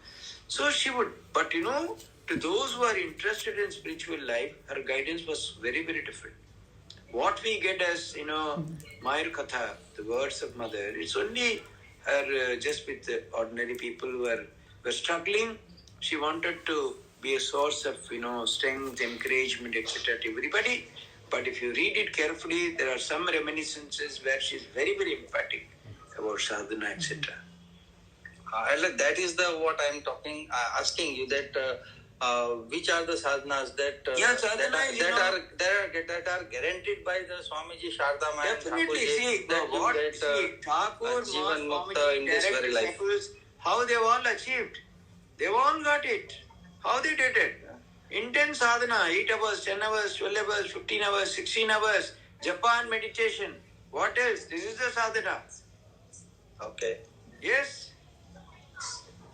So she would, but to those who are interested in spiritual life, her guidance was very, very different. What we get as, Mayur Katha, the words of mother, it's only her just with the ordinary people who were struggling. She wanted to be a source of, strength, encouragement, etc. to everybody. But if you read it carefully, there are some reminiscences where she's very, very emphatic about sadhana, etc. That is what I'm asking you, that which are the sadhanas that are guaranteed by the Swamiji, Shardama and Definitely. Thakurji, See, that Thakur, Jivan Mukta Swamiji, in this direct very life. disciples, how they've all achieved. They've all got it. How they did it. Intense sadhana, 8 hours, 10 hours, 12 hours, 15 hours, 16 hours, Japan meditation. What else? This is the sadhana. Okay. Yes?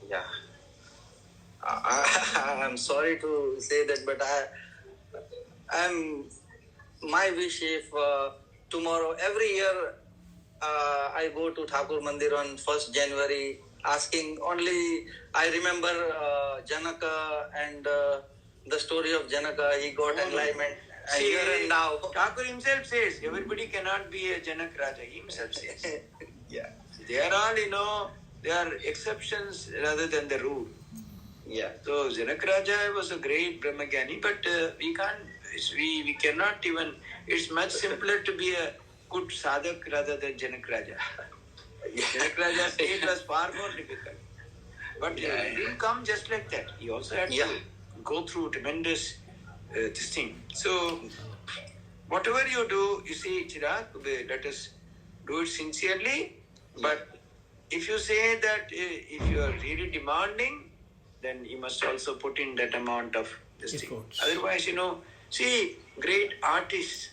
Yeah. I'm sorry to say that, but my wish if tomorrow, every year, I go to Thakur Mandir on 1st January asking only, I remember Janaka and the story of Janaka, he got enlightenment. And See, here and now. Thakur himself says, everybody cannot be a Janak Raja. He himself says. Yeah. They are all, they are exceptions rather than the rule. Yeah. So Janak Raja was a great Brahmagyani, but we cannot even, it's much simpler to be a good sadhak rather than Janak Raja. Janak Raja's state was far more difficult. But he didn't come just like that. He also had to go through tremendous this thing. So, whatever you do, you see, Chirag, let us do it sincerely. But if you say that if you are really demanding, then you must also put in that amount of this thing. Otherwise, see, great artists,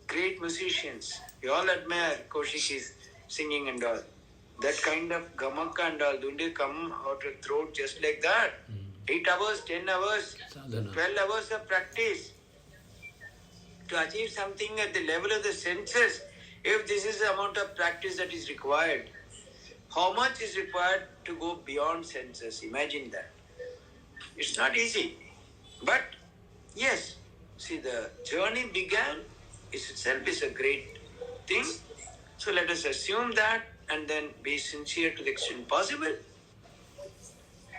great musicians, we all admire Kaushik's singing and all. That kind of gamaka and all, don't they come out of throat just like that? 8 hours, 10 hours, 12 hours of practice to achieve something at the level of the senses. If this is the amount of practice that is required, how much is required to go beyond senses? Imagine that. It's not easy. But yes, see, the journey began, itself is a great thing. So let us assume that and then be sincere to the extent possible.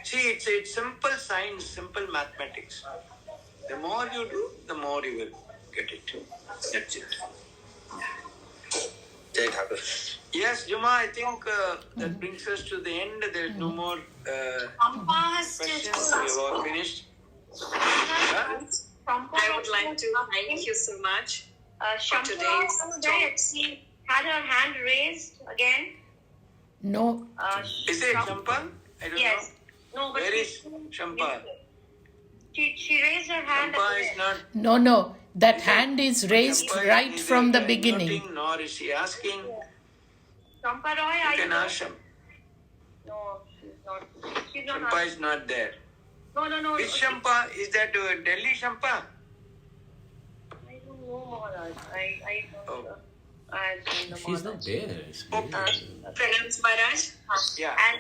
See, it's simple science, simple mathematics. The more you do, the more you will get it. That's it. Jai Thakur. Yes, Juma, I think that brings us to the end. There is no more questions. We have all finished. I would like to thank you so much for today's talk. She had her hand raised again. No. Is it Shampa? I don't Yes. know. No, but Where is Shampa? She raised her hand Shampa again. is not. No. That hand is raised Shampa right is from the neither beginning. unmuting nor is she asking. Shampa Roy, You are can you ask Shampa. No, she's not. She's not. Shampa is not there. No. Which Shampa? Is that Delhi Shampa? I don't know, Maharaj. I don't Oh. know. I don't know. She's not there. It's Pranams Maharaj. Yeah. And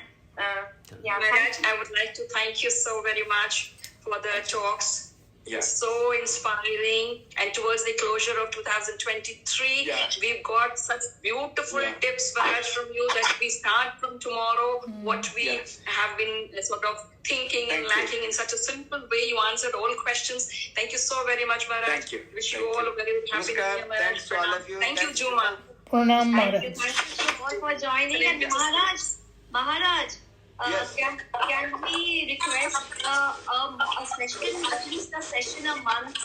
yeah, Maharaj, I would like to thank you so very much for the talks. Yeah. So inspiring. And towards the closure of 2023, Yeah. we've got such beautiful Yeah. tips, Maharaj, from you that we start from tomorrow what we Yeah. have been sort of thinking and Thank you. lacking in such a simple way. You answered all questions. Thank you so very much, Maharaj. Thank you. Wish Thank you all you. a very happy New Namaskar. Year, Maharaj. Thanks to all of you. Thank you, Thanks Juma. Pranam thank Maharaj. you all for joining. And Maharaj, Yes. can we request a session, at least a session a month?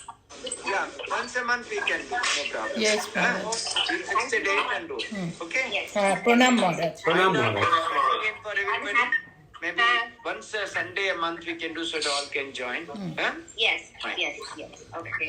Yeah, once a month we can do, no problem. Yes, Huh? Maharaj. We'll fix a date and do. Okay? Yes. Pranam Maharaj. Pranam Maharaj. Again for everybody. And Maybe once a Sunday a month we can do so that all can join. Huh? Yes, Fine. yes. Okay.